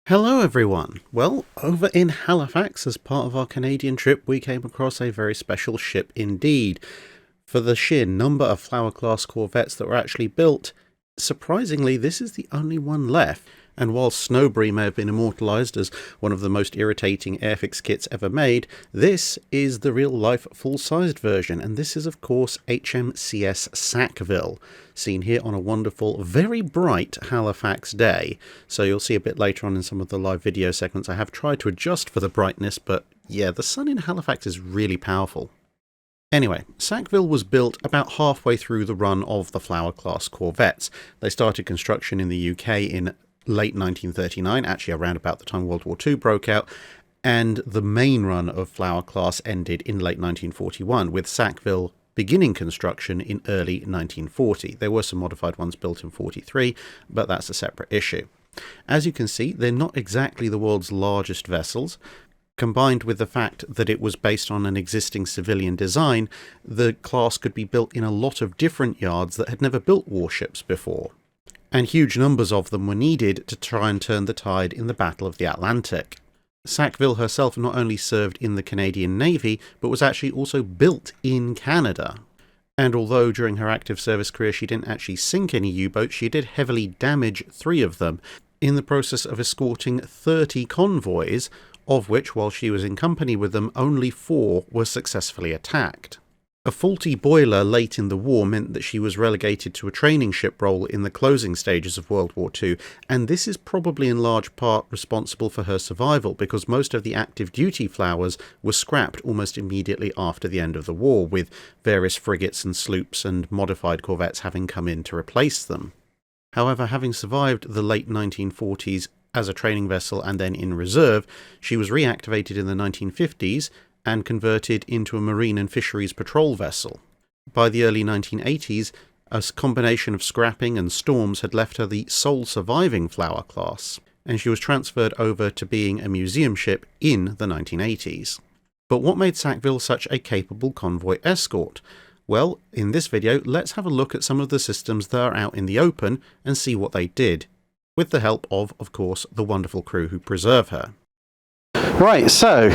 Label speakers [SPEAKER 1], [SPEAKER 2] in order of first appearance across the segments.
[SPEAKER 1] Hello everyone! Well, over in Halifax, as part of our Canadian trip, we came across a very special ship indeed. For the sheer number of Flower-class corvettes that were actually built, surprisingly this is the only one left. And while Snowbury may have been immortalised as one of the most irritating airfix kits ever made, this is the real-life full-sized version, and this is of course HMCS Sackville, seen here on a wonderful, very bright Halifax day. So you'll see a bit later on in some of the live video segments I have tried to adjust for the brightness, but yeah, the sun in Halifax is really powerful. Anyway, Sackville was built about halfway through the run of the Flower-class corvettes. They started construction in the UK in late 1939, actually around about the time World War II broke out, and the main run of Flower-class ended in late 1941, with Sackville beginning construction in early 1940. There were some modified ones built in 43, but that's a separate issue. As you can see, they're not exactly the world's largest vessels. Combined with the fact that it was based on an existing civilian design, the class could be built in a lot of different yards that had never built warships before. And huge numbers of them were needed to try and turn the tide in the Battle of the Atlantic. Sackville herself not only served in the Canadian Navy, but was actually also built in Canada. And although during her active service career she didn't actually sink any U-boats, she did heavily damage 3 of them in the process of escorting 30 convoys, of which, while she was in company with them, only 4 were successfully attacked. A faulty boiler late in the war meant that she was relegated to a training ship role in the closing stages of World War II, and this is probably in large part responsible for her survival, because most of the active duty Flowers were scrapped almost immediately after the end of the war, with various frigates and sloops and modified corvettes having come in to replace them. However, having survived the late 1940s as a training vessel and then in reserve, she was reactivated in the 1950s, and converted into a marine and fisheries patrol vessel. By the early 1980s, a combination of scrapping and storms had left her the sole surviving Flower class, and she was transferred over to being a museum ship in the 1980s. But what made Sackville such a capable convoy escort? Well, in this video, let's have a look at some of the systems that are out in the open and see what they did, with the help of course, the wonderful crew who preserve her. Right, so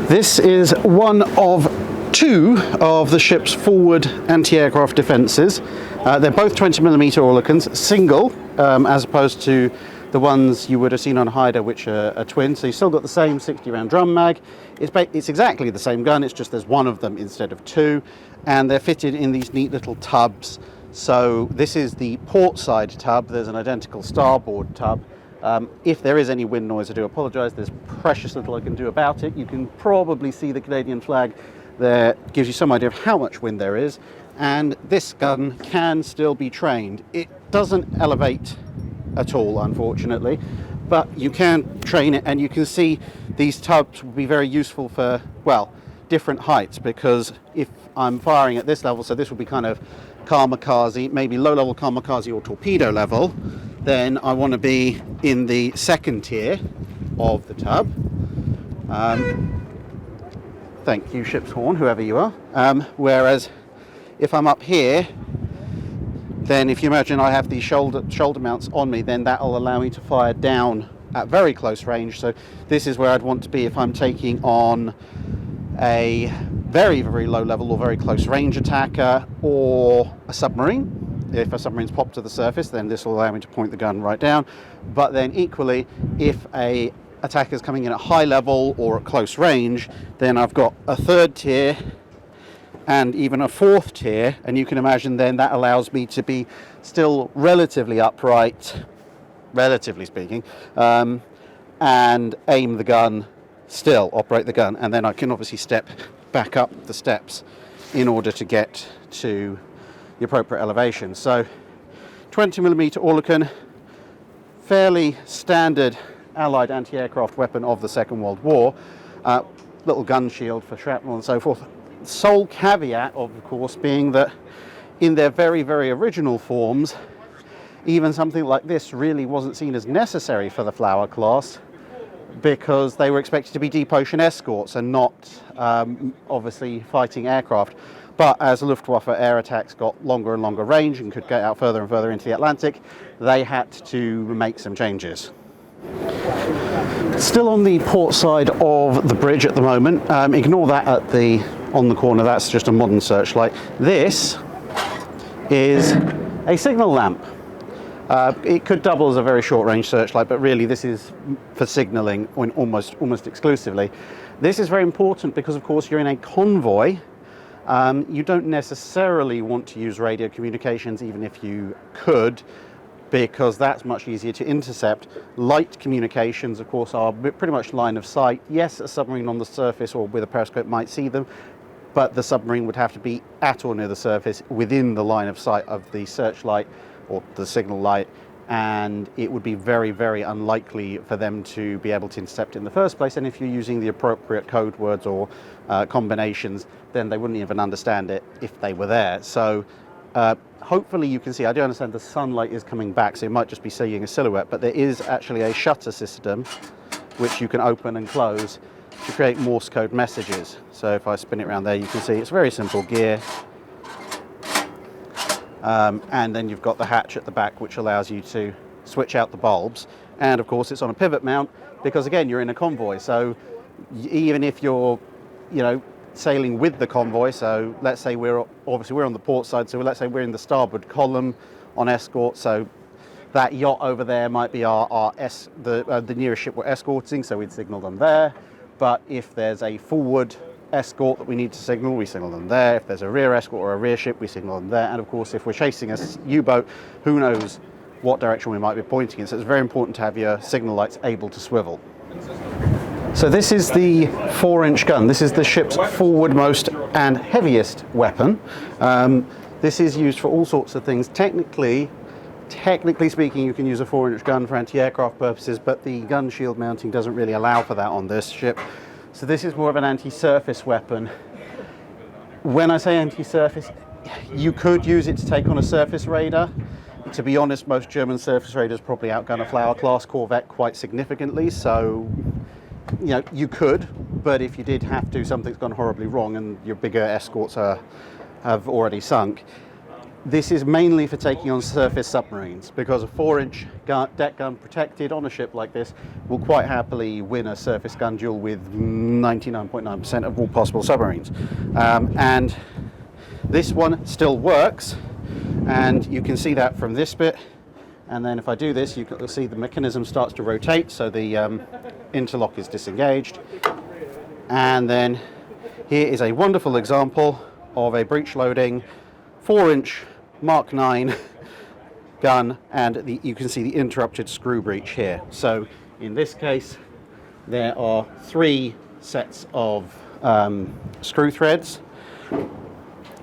[SPEAKER 1] this is one of 2 of the ship's forward anti-aircraft defences. They're both 20mm Oerlikons, single, as opposed to the ones you would have seen on Hyder, which are twin. So you've still got the same 60 round drum mag. It's exactly the same gun, it's just there's 1 of them instead of 2, and they're fitted in these neat little tubs. So this is the port side tub, there's an identical starboard tub. If there is any wind noise, I do apologise, there's precious little I can do about it. You can probably see the Canadian flag there, gives you some idea of how much wind there is, and this gun can still be trained. It doesn't elevate at all, unfortunately, but you can train it, and you can see these tubs will be very useful for, well, different heights, because if I'm firing at this level, so this will be kind of kamikaze, maybe low-level kamikaze or torpedo level, then I want to be in the 2nd tier of the tub. Thank you, ship's horn, whoever you are. Whereas if I'm up here, then if you imagine I have these shoulder mounts on me, then that'll allow me to fire down at very close range. So this is where I'd want to be if I'm taking on a very, very low level or very close range attacker or a submarine. If a submarine's popped to the surface, then this will allow me to point the gun right down. But then equally, if a attacker's coming in at high level or at close range, then I've got a 3rd tier and even a 4th tier, and you can imagine then that allows me to be still relatively upright, relatively speaking, and aim the gun, still operate the gun, and then I can obviously step back up the steps in order to get to the appropriate elevation. So 20mm Oerlikon, fairly standard Allied anti-aircraft weapon of the Second World War, little gun shield for shrapnel and so forth. Sole caveat, of course, being that in their very, very original forms, even something like this really wasn't seen as necessary for the Flower class, because they were expected to be deep ocean escorts and not obviously fighting aircraft. But as Luftwaffe air attacks got longer and longer range and could get out further and further into the Atlantic, they had to make some changes. Still on the port side of the bridge at the moment. Ignore that on the corner, that's just a modern searchlight. This is a signal lamp. It could double as a very short range searchlight, but really this is for signalling almost exclusively. This is very important because of course you're in a convoy. You don't necessarily want to use radio communications even if you could, because that's much easier to intercept. Light communications, of course, are pretty much line of sight. Yes, a submarine on the surface or with a periscope might see them, but the submarine would have to be at or near the surface within the line of sight of the searchlight or the signal light, and it would be very, very unlikely for them to be able to intercept it in the first place. And if you're using the appropriate code words or combinations, then they wouldn't even understand it if they were there. So hopefully you can see, I do understand the sunlight is coming back, so you might just be seeing a silhouette, but there is actually a shutter system which you can open and close to create Morse code messages. So if I spin it around there, you can see it's very simple gear. And then you've got the hatch at the back which allows you to switch out the bulbs. And of course it's on a pivot mount because again you're in a convoy, so even if you're sailing with the convoy, so let's say we're on the port side, so let's say we're in the starboard column on escort, so that yacht over there might be the nearest ship we're escorting, so we'd signal them there. But if there's a forward escort that we need to signal, we signal them there. If there's a rear escort or a rear ship, we signal them there. And of course if we're chasing a U-boat, who knows what direction we might be pointing in, so it's very important to have your signal lights able to swivel. So this is the 4-inch gun. This is the ship's forwardmost and heaviest weapon. This is used for all sorts of things. Technically speaking, you can use a 4-inch gun for anti-aircraft purposes, but the gun shield mounting doesn't really allow for that on this ship. So this is more of an anti-surface weapon. When I say anti-surface, you could use it to take on a surface raider. To be honest, most German surface raiders probably outgun a Flower class corvette quite significantly, so you could, but if you did have to, something's gone horribly wrong and your bigger escorts have already sunk. This is mainly for taking on surface submarines, because a 4-inch deck gun protected on a ship like this will quite happily win a surface gun duel with 99.9% of all possible submarines. And this one still works, and you can see that from this bit. And then if I do this, you'll see the mechanism starts to rotate, so the interlock is disengaged. And then here is a wonderful example of a breech loading 4-inch Mark 9 gun, and you can see the interrupted screw breech here. So in this case, there are 3 sets of screw threads,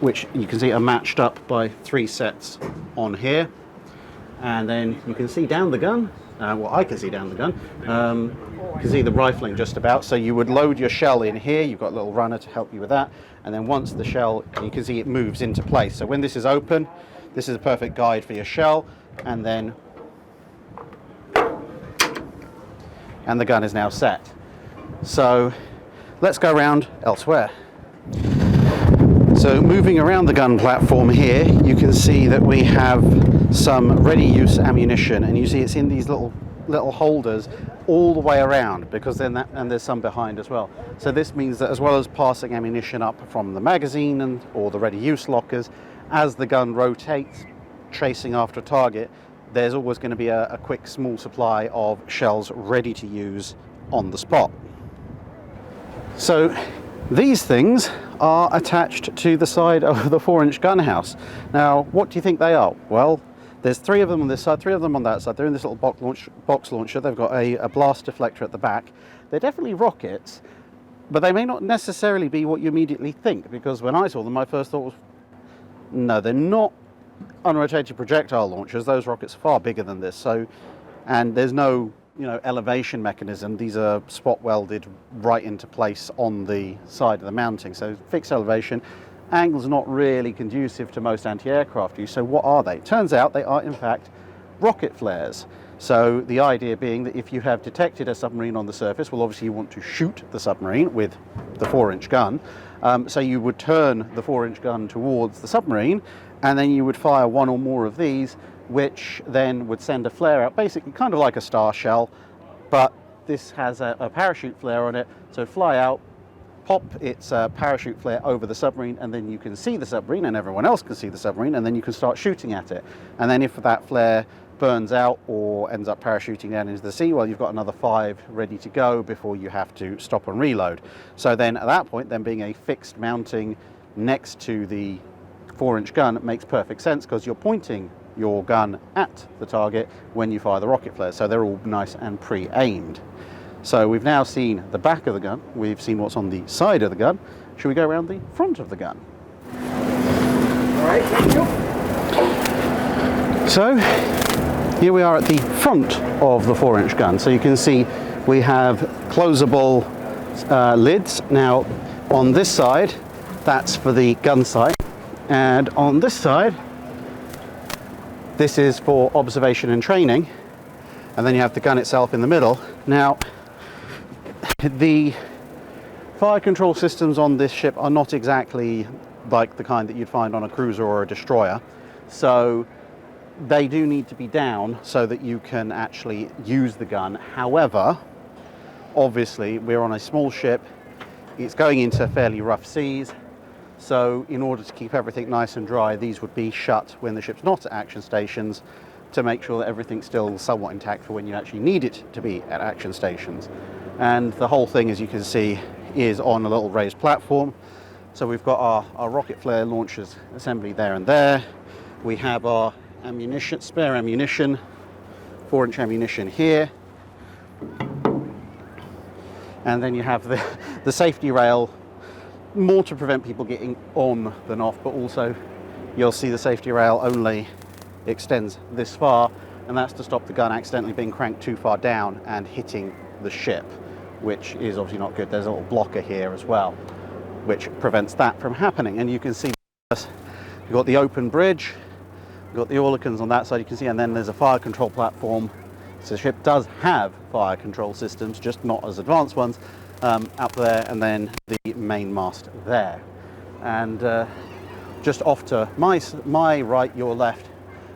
[SPEAKER 1] which you can see are matched up by 3 sets on here. And then you can see down the gun, well, I can see down the gun, you can see the rifling just about. So you would load your shell in here, you've got a little runner to help you with that, and then once the shell, you can see it moves into place. So when this is open, this is a perfect guide for your shell, and the gun is now set. So let's go around elsewhere. So moving around the gun platform here, you can see that we have some ready-use ammunition, and you see it's in these little holders all the way around, because and there's some behind as well. So this means that as well as passing ammunition up from the magazine or the ready-use lockers, as the gun rotates, chasing after a target, there's always going to be a quick small supply of shells ready to use on the spot. So these things are attached to the side of the 4-inch gun house. Now, what do you think they are? Well, there's 3 of them on this side, 3 of them on that side. They're in this little box launcher. They've got a blast deflector at the back. They're definitely rockets, but they may not necessarily be what you immediately think, because when I saw them, my first thought was, no, they're not unrotated projectile launchers. Those rockets are far bigger than this. So, and there's no elevation mechanism. These are spot welded right into place on the side of the mounting. So fixed elevation. Angle's not really conducive to most anti-aircraft use. So what are they? Turns out they are in fact rocket flares. So the idea being that if you have detected a submarine on the surface, well, obviously you want to shoot the submarine with the 4-inch gun. So you would turn the 4-inch gun towards the submarine, and then you would fire 1 or more of these, which then would send a flare out, basically kind of like a star shell, but this has a parachute flare on it, so fly out, pop its parachute flare over the submarine, and then you can see the submarine and everyone else can see the submarine, and then you can start shooting at it. And then if that flare burns out or ends up parachuting down into the sea, well, you've got another 5 ready to go before you have to stop and reload. So then at that point, then being a fixed mounting next to the 4-inch gun makes perfect sense, because you're pointing your gun at the target when you fire the rocket flares, so they're all nice and pre-aimed. So we've now seen the back of the gun, we've seen what's on the side of the gun. Should we go around the front of the gun? All right, thank you. So here we are at the front of the 4-inch gun. So you can see we have closable lids. Now on this side, that's for the gun sight, and on this side, this is for observation and training, and then you have the gun itself in the middle. Now, the fire control systems on this ship are not exactly like the kind that you'd find on a cruiser or a destroyer, so they do need to be down so that you can actually use the gun. However, obviously, we're on a small ship, it's going into fairly rough seas, so in order to keep everything nice and dry, these would be shut when the ship's not at action stations, to make sure that everything's still somewhat intact for when you actually need it to be at action stations. And the whole thing, as you can see, is on a little raised platform. So we've got our rocket flare launchers assembly there and there. We have our ammunition, spare ammunition, 4-inch ammunition here. And then you have the safety rail, more to prevent people getting on than off, but also you'll see the safety rail only extends this far, and that's to stop the gun accidentally being cranked too far down and hitting the ship, which is obviously not good. There's a little blocker here as well, which prevents that from happening. And you can see you've got the open bridge, you've got the Oerlikons on that side, you can see, and then there's a fire control platform. So the ship does have fire control systems, just not as advanced ones, up there, and then the main mast there. And just off to my right, your left,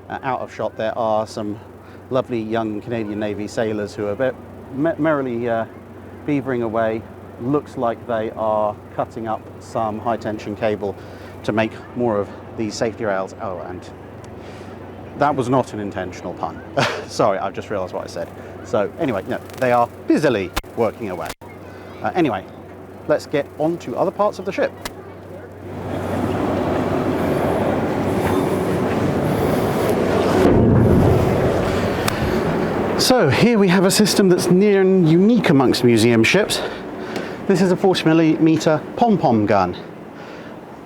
[SPEAKER 1] out of shot, there are some lovely young Canadian Navy sailors who are a bit merrily beavering away. Looks like they are cutting up some high tension cable to make more of these safety rails. Oh, and that was not an intentional pun. Sorry, I've just realized what I said. So anyway, no, they are busily working away. Anyway, let's get on to other parts of the ship. So here we have a system that's near and unique amongst museum ships. This is a 40mm Pom-Pom gun.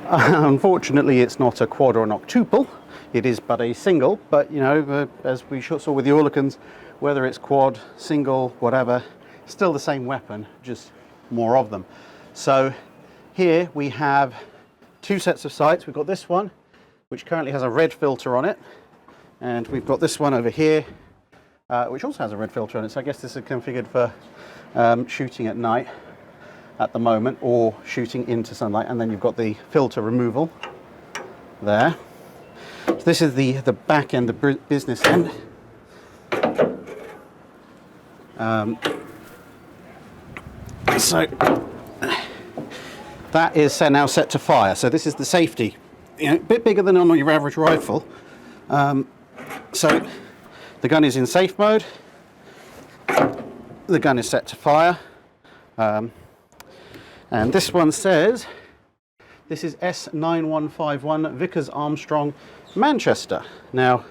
[SPEAKER 1] Unfortunately, it's not a quad or an octuple. It is but a single, but you know, as we saw with the Oerlikons, whether it's quad, single, whatever, still the same weapon, just more of them. So here we have 2 sets of sights. We've got this one, which currently has a red filter on it, and we've got this one over here, which also has a red filter on it. So I guess this is configured for shooting at night at the moment, or shooting into sunlight. And then you've got the filter removal there. So this is the back end, the business end. So that is now set to fire. So this is the safety, you know, a bit bigger than on your average rifle. So the gun is in safe mode. The gun is set to fire. And this one says, this is S9151 Vickers Armstrong, Manchester. Now,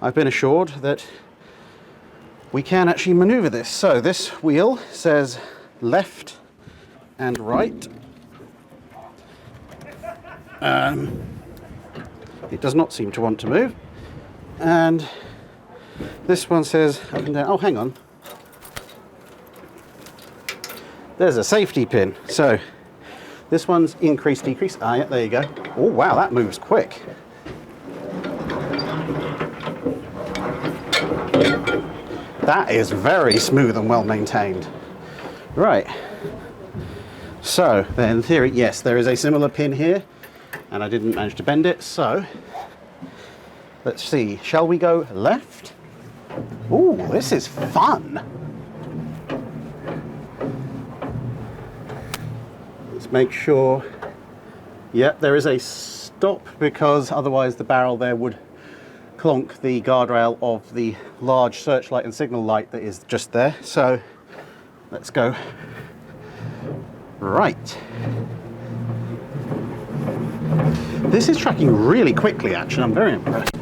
[SPEAKER 1] I've been assured that we can actually maneuver this. So this wheel says left and right. It does not seem to want to move. And this one says up and down. Oh, hang on. There's a safety pin. So this one's increase, decrease. Ah, yeah, there you go. Oh, wow, that moves quick. That is very smooth and well maintained. Right. So then in theory, yes, there is a similar pin here, and I didn't manage to bend it. So let's see. Shall we go left? Ooh, this is fun. make sure, yep, there is a stop, because otherwise the barrel there would clonk the guardrail of the large searchlight and signal light that is just there. So let's go right. This is tracking really quickly, actually. I'm very impressed.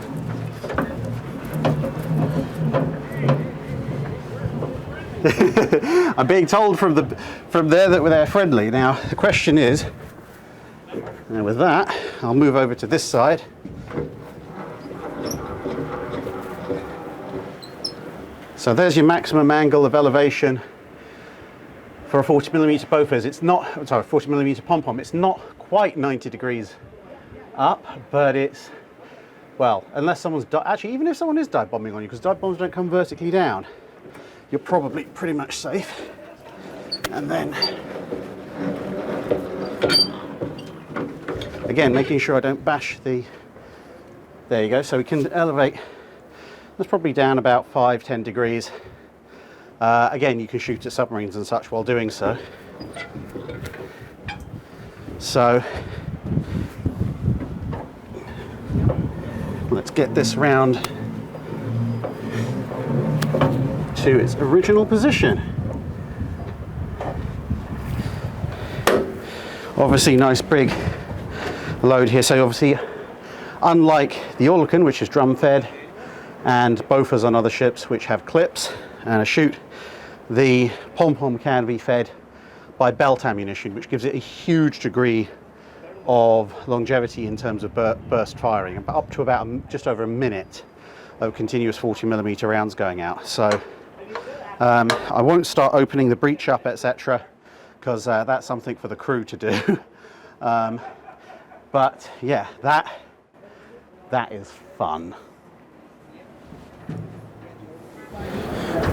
[SPEAKER 1] I'm being told from there that they're friendly. Now the question is, and with that, I'll move over to this side. So there's your maximum angle of elevation for a 40mm Bofors. It's not, sorry, 40mm Pom-Pom. It's not quite 90 degrees up, but it's, well, unless someone's, actually, even if someone is dive bombing on you, because dive bombs don't come vertically down, you're probably pretty much safe. And then, again, making sure I don't bash the, there you go. So we can elevate, that's probably down about 5-10 degrees. Again, you can shoot at submarines and such while doing so. So let's get this round to its original position. Obviously nice big load here. So obviously, unlike the Orlican, which is drum fed, and Bofors on other ships which have clips and a chute, the Pom-Pom can be fed by belt ammunition, which gives it a huge degree of longevity in terms of burst firing, up to about just over a minute of continuous 40mm rounds going out. So I won't start opening the breech up, etc., because that's something for the crew to do. But yeah, that is fun.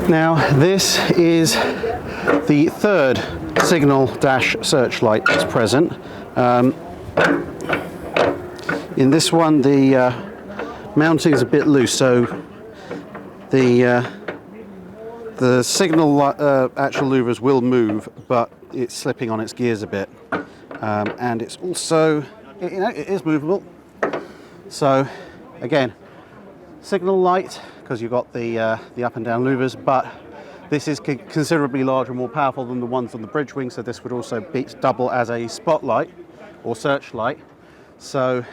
[SPEAKER 1] Now this is the third signal dash searchlight that's present. In this one, the mounting is a bit loose, so the signal actual louvers will move, but it's slipping on its gears a bit, and it's also, it is movable. So again, signal light, because you've got the up and down louvers, but this is considerably larger and more powerful than the ones on the bridge wing, so this would also double as a spotlight or searchlight. So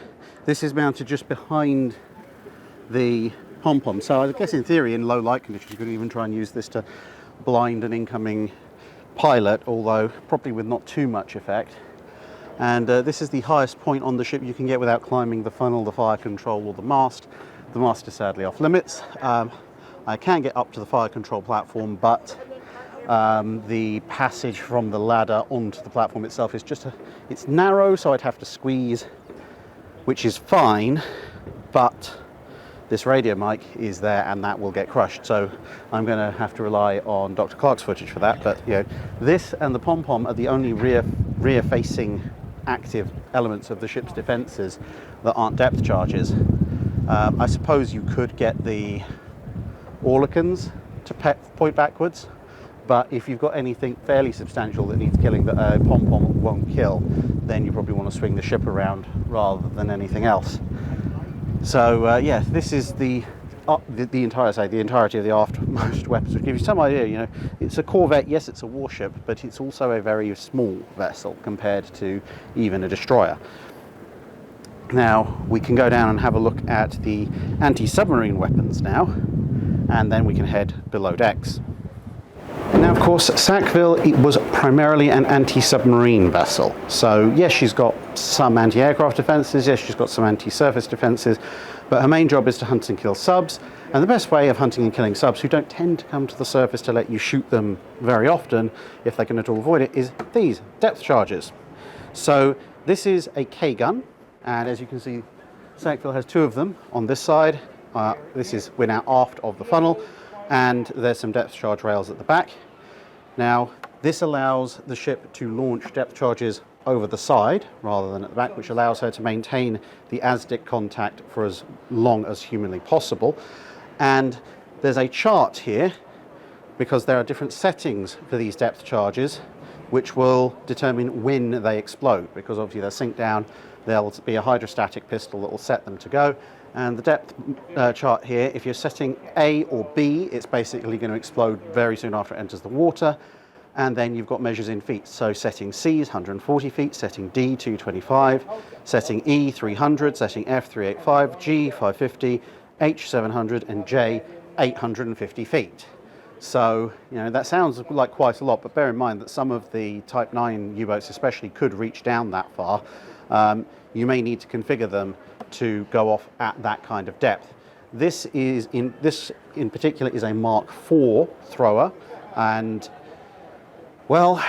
[SPEAKER 1] this is mounted just behind the Pom-Pom. So I guess in theory, in low light conditions, you could even try and use this to blind an incoming pilot, although probably with not too much effect. And this is the highest point on the ship you can get without climbing the funnel, the fire control, or the mast. The mast is sadly off limits. I can get up to the fire control platform, but the passage from the ladder onto the platform itself is just it's narrow, so I'd have to squeeze, which is fine, but this radio mic is there and that will get crushed. So I'm going to have to rely on Dr. Clark's footage for that. But you know, this and the Pom-Pom are the only rear-facing active elements of the ship's defences that aren't depth charges. I suppose you could get the Orlicans to point backwards, but if you've got anything fairly substantial that needs killing that a Pom-Pom won't kill, then you probably want to swing the ship around rather than anything else. So yeah, this is the entirety of the aftmost weapons, which gives you some idea. You know, it's a corvette, yes, it's a warship, but it's also a very small vessel compared to even a destroyer. Now we can go down and have a look at the anti-submarine weapons now, and then we can head below decks. Now, of course, Sackville, it was primarily an anti-submarine vessel. So yes, she's got some anti-aircraft defences, yes, she's got some anti-surface defences, but her main job is to hunt and kill subs. And the best way of hunting and killing subs, who don't tend to come to the surface to let you shoot them very often, if they can at all avoid it, is these depth charges. So this is a K-gun, and as you can see, Sackville has two of them on this side. We're now aft of the funnel, and there's some depth charge rails at the back. Now, this allows the ship to launch depth charges over the side rather than at the back, which allows her to maintain the ASDIC contact for as long as humanly possible. And there's a chart here, because there are different settings for these depth charges. which will determine when they explode, because obviously they'll sink down, there'll be a hydrostatic pistol that will set them to go. And the depth chart here, if you're setting A or B, it's basically going to explode very soon after it enters the water. And then you've got measures in feet. So setting C is 140 feet, setting D 225, setting E 300, setting F 385, G 550, H 700, and J 850 feet. So, you know, that sounds like quite a lot, but bear in mind that some of the Type 9 U-boats especially could reach down that far. You may need to configure them to go off at that kind of depth. This in particular is a Mark IV thrower, and well,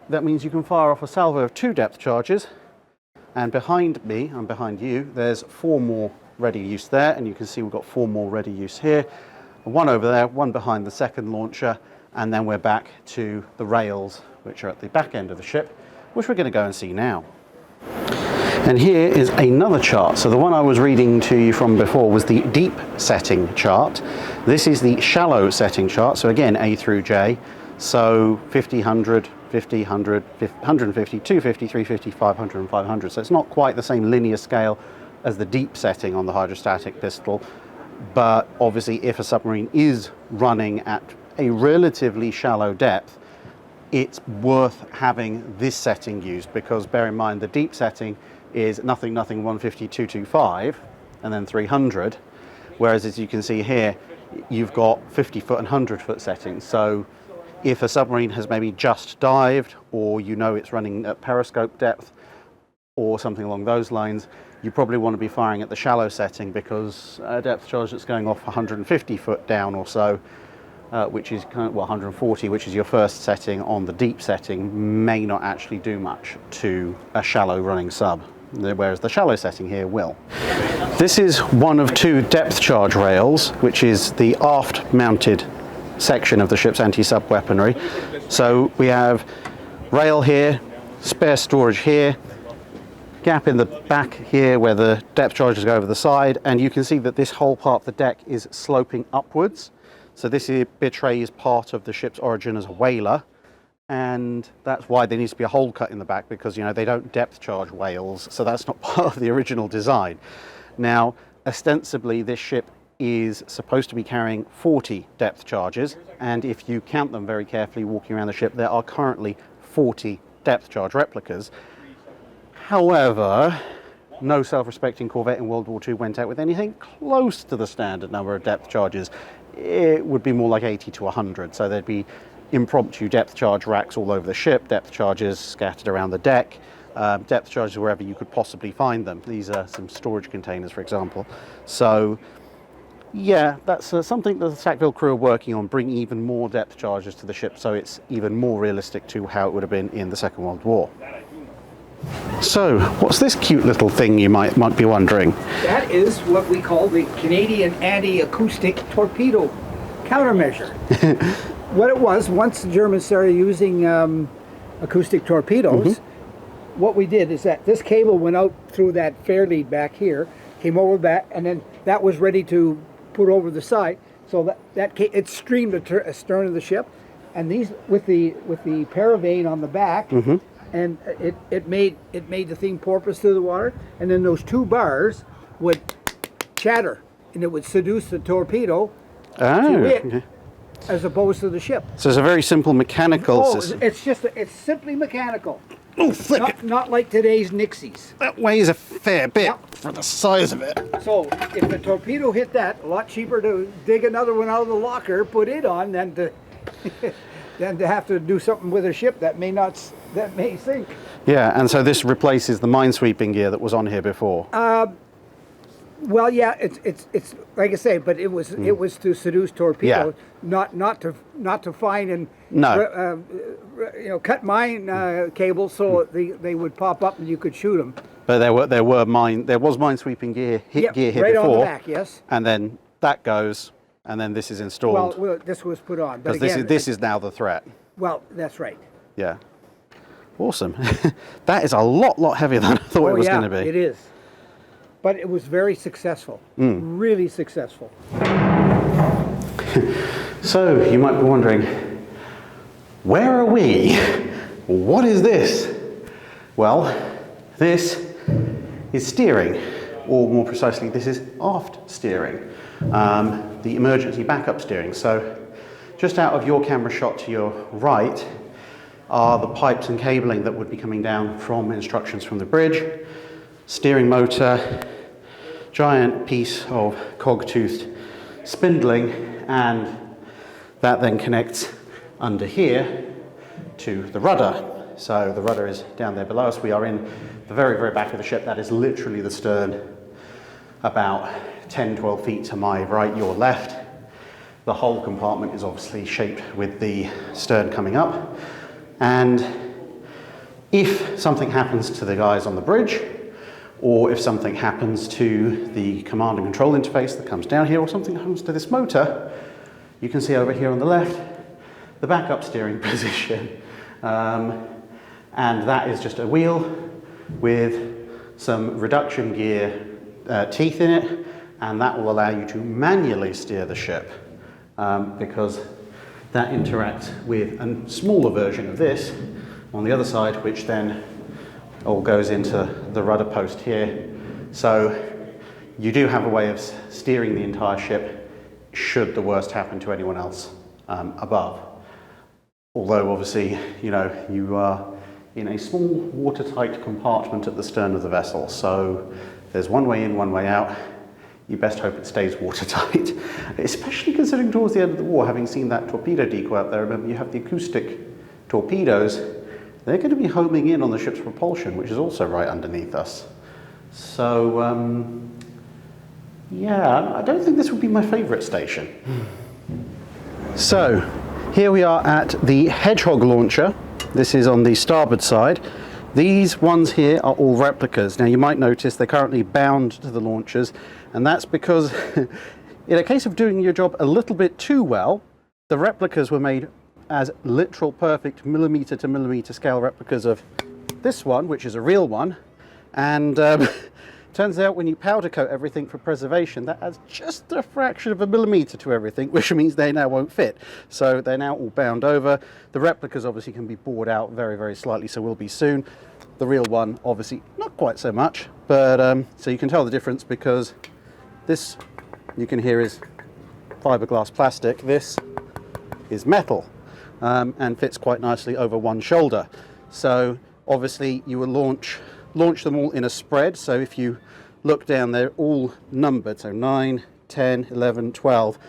[SPEAKER 1] that means you can fire off a salvo of 2 depth charges, and behind me and behind you there's 4 more ready use there, and you can see we've got 4 more ready use here, 1 over there, 1 behind the second launcher, and then we're back to the rails which are at the back end of the ship, which we're going to go and see now. And here is another chart. So the one I was reading to you from before was the deep setting chart. This is the shallow setting chart. So again, A through J. So 50, 100, 50, 100, 150, 250, 350, 500, and 500. So it's not quite the same linear scale as the deep setting on the hydrostatic pistol. But obviously, if a submarine is running at a relatively shallow depth, it's worth having this setting used, because bear in mind the deep setting is nothing 150, 225, and then 300, whereas as you can see here you've got 50-foot and 100-foot settings. So if a submarine has maybe just dived, or you know it's running at periscope depth or something along those lines, you probably want to be firing at the shallow setting, because a depth charge that's going off 150 foot down or so, which is kind of, well, 140, which is your first setting on the deep setting, may not actually do much to a shallow running sub, whereas the shallow setting here will. This is one of 2 depth charge rails, which is the aft mounted section of the ship's anti-sub weaponry. So we have rail here, spare storage here, gap in the back here where the depth charges go over the side, and you can see that this whole part of the deck is sloping upwards. So this betrays part of the ship's origin as a whaler, and that's why there needs to be a hole cut in the back, because, you know, they don't depth charge whales, so that's not part of the original design. Now, ostensibly this ship is supposed to be carrying 40 depth charges, and if you count them very carefully walking around the ship, there are currently 40 depth charge replicas. However, no self-respecting corvette in World War II went out with anything close to the standard number of depth charges. It would be more like 80 to 100, so there'd be impromptu depth charge racks all over the ship, depth charges scattered around the deck, depth charges wherever you could possibly find them. These are some storage containers, for example. So yeah, that's something that the Sackville crew are working on, bringing even more depth charges to the ship, so it's even more realistic to how it would have been in the Second World War. So, what's this cute little thing, you might be wondering?
[SPEAKER 2] That is what we call the Canadian anti-acoustic torpedo countermeasure. What it was, once the Germans started using acoustic torpedoes, what we did is that this cable went out through that fair lead back here, came over back, and then that was ready to put over the side, so it streamed the stern of the ship, and these with the paravane on the back. And it made the thing porpoise to the water, and then those 2 bars would chatter, and it would seduce the torpedo to it, as opposed to the ship.
[SPEAKER 1] So it's a very simple mechanical system.
[SPEAKER 2] It's simply mechanical.
[SPEAKER 1] Oh, flick!
[SPEAKER 2] Not like today's Nixies.
[SPEAKER 1] That weighs a fair bit for the size of it.
[SPEAKER 2] So if a torpedo hit that, a lot cheaper to dig another one out of the locker, put it on, than to than to have to do something with a ship that may sink.
[SPEAKER 1] Yeah, and so this replaces the minesweeping gear that was on here before.
[SPEAKER 2] Well, yeah, it's like I say, but it was to seduce torpedoes, not to find and cut mine cables so they would pop up and you could shoot them.
[SPEAKER 1] But there was minesweeping gear here
[SPEAKER 2] right
[SPEAKER 1] before,
[SPEAKER 2] on the back, yes.
[SPEAKER 1] And then that goes, and then this is installed.
[SPEAKER 2] Well, this was put on, but
[SPEAKER 1] because this is now the threat.
[SPEAKER 2] Well, that's right.
[SPEAKER 1] Yeah, awesome. That is a lot heavier than I thought it was going to be.
[SPEAKER 2] It is. But it was very successful, really successful. So, you might be wondering, where are we?
[SPEAKER 1] What is this? Well, this is steering, or more precisely, this is aft steering, the emergency backup steering. So just out of your camera shot to your right are the pipes and cabling that would be coming down from instructions from the bridge, steering motor, giant piece of cog-toothed spindling, and that then connects under here to the rudder. So the rudder is down there below us. We are in the very, very back of the ship. That is literally the stern, about 10, 12 feet to my right, your left. The whole compartment is obviously shaped with the stern coming up. And if something happens to the guys on the bridge, or if something happens to the command and control interface that comes down here, or something happens to this motor, you can see over here on the left, the backup steering position. And that is just a wheel with some reduction gear teeth in it, and that will allow you to manually steer the ship, because that interacts with a smaller version of this on the other side, which then all goes into the rudder post here. So you do have a way of steering the entire ship should the worst happen to anyone else above. Although obviously, you know, you are in a small watertight compartment at the stern of the vessel, so there's one way in, one way out. You best hope it stays watertight, especially considering towards the end of the war, having seen that torpedo decoy up there, remember you have the acoustic torpedoes, they're going to be homing in on the ship's propulsion, which is also right underneath us. So, yeah, I don't think this would be my favourite station. So, here we are at the Hedgehog launcher. This is on the starboard side. These ones here are all replicas. Now you might notice they're currently bound to the launchers, and that's because in a case of doing your job a little bit too well, the replicas were made as literal perfect millimeter to millimeter scale replicas of this one, which is a real one, and turns out when you powder coat everything for preservation, that adds just a fraction of a millimeter to everything, which means they now won't fit. So they're now all bound over. The replicas obviously can be bored out very, very slightly, so will be soon. The real one, obviously, not quite so much, but so you can tell the difference because this, you can hear, is fiberglass plastic. This is metal, and fits quite nicely over one shoulder. So obviously you will launch them all in a spread. So if you look down, they're all numbered, so 9, 10, 11, 12.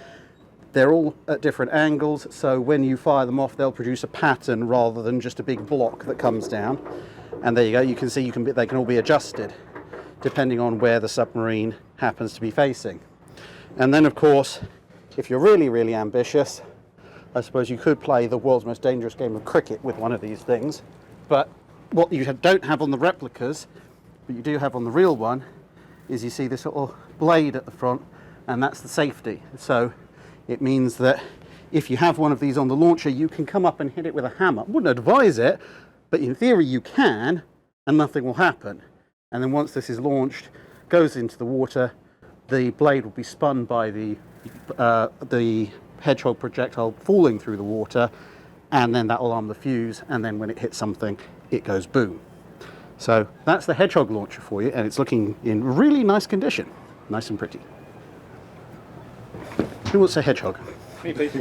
[SPEAKER 1] They're all at different angles, so when you fire them off, they'll produce a pattern rather than just a big block that comes down. And there you go, you can see they can all be adjusted depending on where the submarine happens to be facing. And then of course, if you're really, really ambitious, I suppose you could play the world's most dangerous game of cricket with one of these things. But what you don't have on the replicas, but you do have on the real one, is you see this little blade at the front, and that's the safety. So it means that if you have one of these on the launcher, you can come up and hit it with a hammer. I wouldn't advise it, but in theory you can, and nothing will happen. And then once this is launched, goes into the water, the blade will be spun by the Hedgehog projectile falling through the water, and then that'll arm the fuse, and then when it hits something, it goes boom. So that's the Hedgehog launcher for you, and it's looking in really nice condition. Nice and pretty. Who wants a Hedgehog?
[SPEAKER 3] Me, please.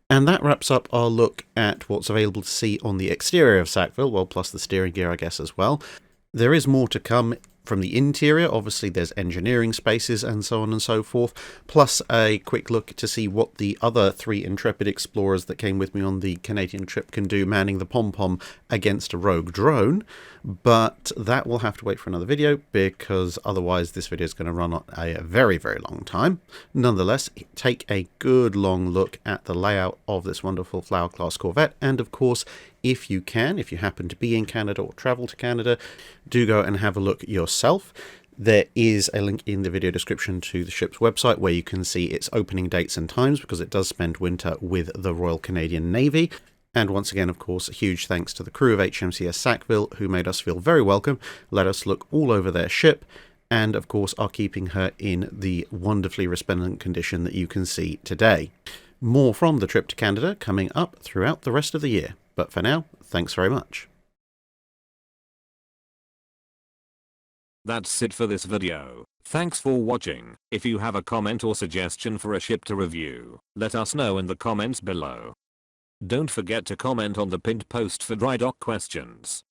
[SPEAKER 1] And that wraps up our look at what's available to see on the exterior of Sackville, well, plus the steering gear, I guess, as well. There is more to come from the interior. Obviously there's engineering spaces and so on and so forth, plus a quick look to see what the other 3 intrepid explorers that came with me on the Canadian trip can do manning the Pom-Pom against a rogue drone. But that will have to wait for another video, because otherwise this video is going to run on a very, very long time. Nonetheless, take a good long look at the layout of this wonderful Flower class corvette, and of course, if you happen to be in Canada or travel to Canada, do go and have a look yourself. There is a link in the video description to the ship's website where you can see its opening dates and times, because it does spend winter with the Royal Canadian Navy. And once again, of course, a huge thanks to the crew of HMCS Sackville, who made us feel very welcome, let us look all over their ship, and of course are keeping her in the wonderfully resplendent condition that you can see today. More from the trip to Canada coming up throughout the rest of the year. But for now, Thanks very much.
[SPEAKER 3] That's it for this video. Thanks for watching. If you have a comment or suggestion for a ship to review, let us know in the comments below. Don't forget to comment on the pinned post for dry dock questions.